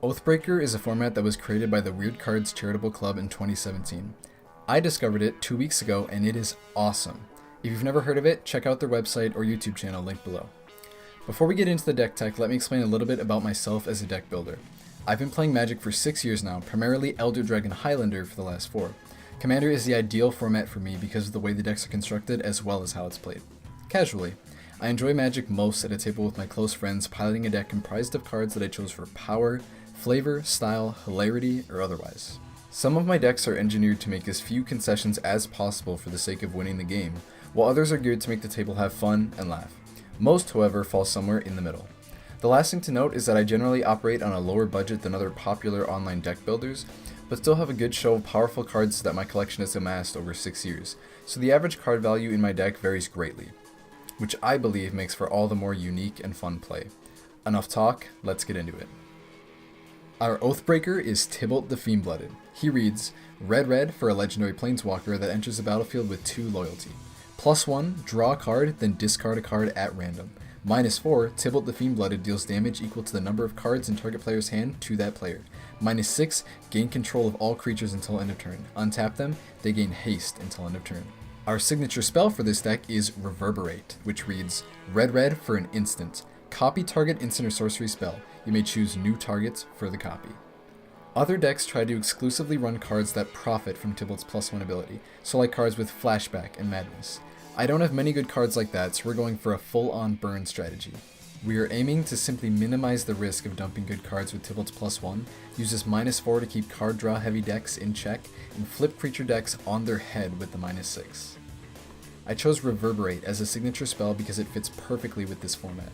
Oathbreaker is a format that was created by the Weird Cards Charitable Club in 2017. I discovered it 2 weeks ago and it is awesome. If you've never heard of it, check out their website or YouTube channel linked below. Before we get into the deck tech, let me explain a little bit about myself as a deck builder. I've been playing Magic for 6 years now, primarily Elder Dragon Highlander for the last 4. Commander is the ideal format for me because of the way the decks are constructed as well as how it's played. Casually, I enjoy Magic most at a table with my close friends piloting a deck comprised of cards that I chose for power, flavor, style, hilarity, or otherwise. Some of my decks are engineered to make as few concessions as possible for the sake of winning the game, while others are geared to make the table have fun and laugh. Most, however, fall somewhere in the middle. The last thing to note is that I generally operate on a lower budget than other popular online deck builders, but still have a good show of powerful cards that my collection has amassed over 6 years, so the average card value in my deck varies greatly, which I believe makes for all the more unique and fun play. Enough talk, let's get into it. Our Oathbreaker is Tibalt the Fiend-Blooded. He reads, red for a legendary planeswalker that enters the battlefield with 2 loyalty. +1, draw a card, then discard a card at random. -4, Tibalt the Fiend-Blooded deals damage equal to the number of cards in target player's hand to that player. -6, gain control of all creatures until end of turn. Untap them, they gain haste until end of turn. Our signature spell for this deck is Reverberate, which reads, red for an instant. Copy target instant or sorcery spell. You may choose new targets for the copy. Other decks try to exclusively run cards that profit from Tibalt's +1 ability, so like cards with Flashback and Madness. I don't have many good cards like that, so we're going for a full-on burn strategy. We are aiming to simply minimize the risk of dumping good cards with Tibalt's +1, use this -4 to keep card draw heavy decks in check, and flip creature decks on their head with the -6. I chose Reverberate as a signature spell because it fits perfectly with this format.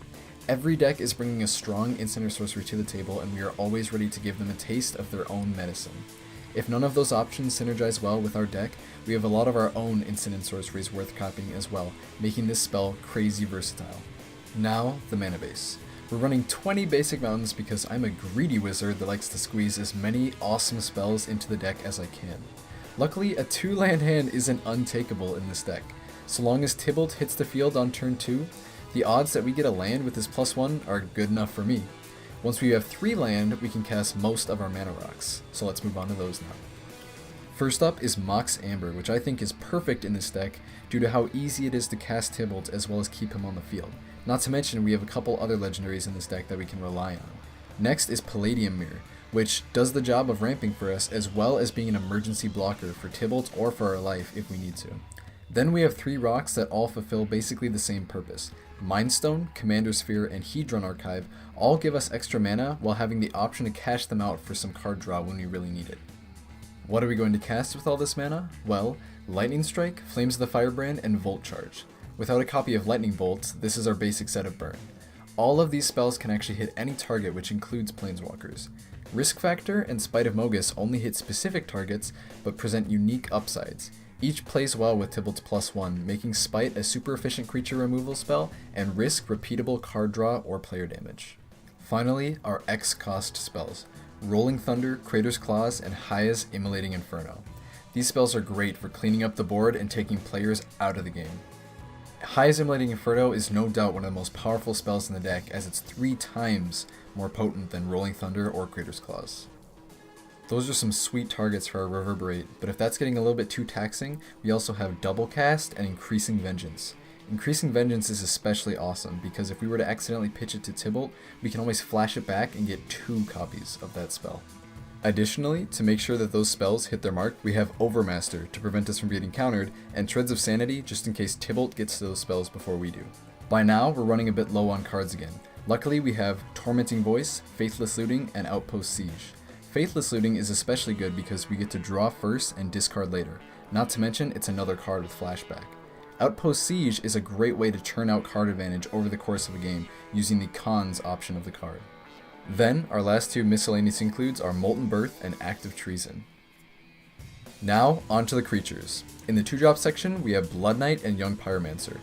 Every deck is bringing a strong instant or sorcery to the table, and we are always ready to give them a taste of their own medicine. If none of those options synergize well with our deck, we have a lot of our own instant and sorceries worth copying as well, making this spell crazy versatile. Now, the mana base. We're running 20 basic mountains because I'm a greedy wizard that likes to squeeze as many awesome spells into the deck as I can. Luckily, a 2-land hand isn't untakeable in this deck. So long as Tibalt hits the field on turn 2, the odds that we get a land with this +1 are good enough for me. Once we have 3 land, we can cast most of our mana rocks, so let's move on to those now. First up is Mox Amber, which I think is perfect in this deck due to how easy it is to cast Tibalt as well as keep him on the field. Not to mention we have a couple other legendaries in this deck that we can rely on. Next is Palladium Mirror, which does the job of ramping for us as well as being an emergency blocker for Tibalt or for our life if we need to. Then we have 3 rocks that all fulfill basically the same purpose. Mind Stone, Commander Sphere, and Hedron Archive all give us extra mana while having the option to cash them out for some card draw when we really need it. What are we going to cast with all this mana? Well, Lightning Strike, Flames of the Firebrand, and Volt Charge. Without a copy of Lightning Bolt, this is our basic set of burn. All of these spells can actually hit any target, which includes planeswalkers. Risk Factor and Spite of Mogus only hit specific targets, but present unique upsides. Each plays well with Tibalt's +1, making Spite a super efficient creature removal spell, and Risk repeatable card draw or player damage. Finally, our X-cost spells, Rolling Thunder, Crater's Claws, and Haya's Immolating Inferno. These spells are great for cleaning up the board and taking players out of the game. Haya's Immolating Inferno is no doubt one of the most powerful spells in the deck, as it's 3 times more potent than Rolling Thunder or Crater's Claws. Those are some sweet targets for our Reverberate, but if that's getting a little bit too taxing, we also have Double Cast and Increasing Vengeance. Increasing Vengeance is especially awesome because if we were to accidentally pitch it to Tibalt, we can always flash it back and get 2 copies of that spell. Additionally, to make sure that those spells hit their mark, we have Overmaster to prevent us from getting countered, and Shreds of Sanity just in case Tibalt gets to those spells before we do. By now, we're running a bit low on cards again. Luckily, we have Tormenting Voice, Faithless Looting, and Outpost Siege. Faithless Looting is especially good because we get to draw first and discard later, not to mention it's another card with flashback. Outpost Siege is a great way to churn out card advantage over the course of a game using the cons option of the card. Then, our last 2 miscellaneous includes are Molten Birth and Active Treason. Now, onto the creatures. In the 2-drop section, we have Blood Knight and Young Pyromancer.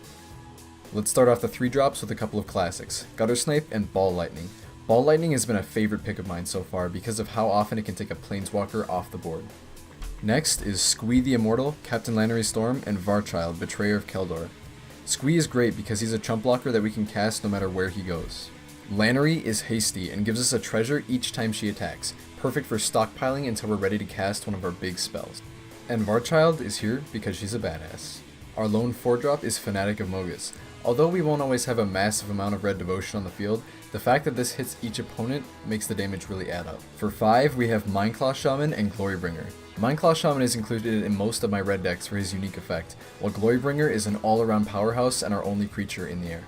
Let's start off the 3 drops with a couple of classics, Guttersnipe and Ball Lightning. Ball Lightning has been a favorite pick of mine so far because of how often it can take a planeswalker off the board. Next is Squee the Immortal, Captain Lannery Storm, and Varchild, Betrayer of Keldor. Squee is great because he's a chump blocker that we can cast no matter where he goes. Lannery is hasty and gives us a treasure each time she attacks, perfect for stockpiling until we're ready to cast one of our big spells. And Varchild is here because she's a badass. Our lone 4-drop is Fanatic of Mogus. Although we won't always have a massive amount of red devotion on the field, the fact that this hits each opponent makes the damage really add up. For 5, we have Mindclaw Shaman and Glorybringer. Mindclaw Shaman is included in most of my red decks for his unique effect, while Glorybringer is an all-around powerhouse and our only creature in the air.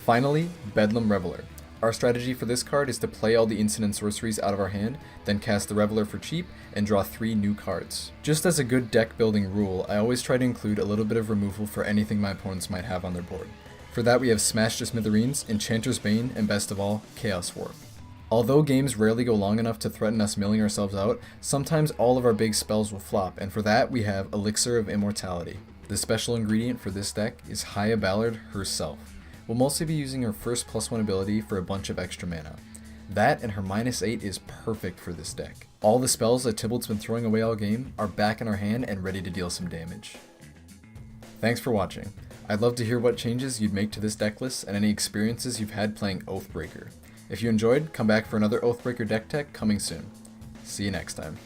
Finally, Bedlam Reveler. Our strategy for this card is to play all the instant and sorceries out of our hand, then cast the Reveler for cheap, and draw 3 new cards. Just as a good deck building rule, I always try to include a little bit of removal for anything my opponents might have on their board. For that we have Smash to Smithereens, Enchanter's Bane, and best of all, Chaos Warp. Although games rarely go long enough to threaten us milling ourselves out, sometimes all of our big spells will flop, and for that we have Elixir of Immortality. The special ingredient for this deck is Haya Ballard herself. We'll mostly be using her first +1 ability for a bunch of extra mana. That and her -8 is perfect for this deck. All the spells that Tibalt's been throwing away all game are back in our hand and ready to deal some damage. Thanks for watching. I'd love to hear what changes you'd make to this deck list and any experiences you've had playing Oathbreaker. If you enjoyed, come back for another Oathbreaker deck tech coming soon. See you next time.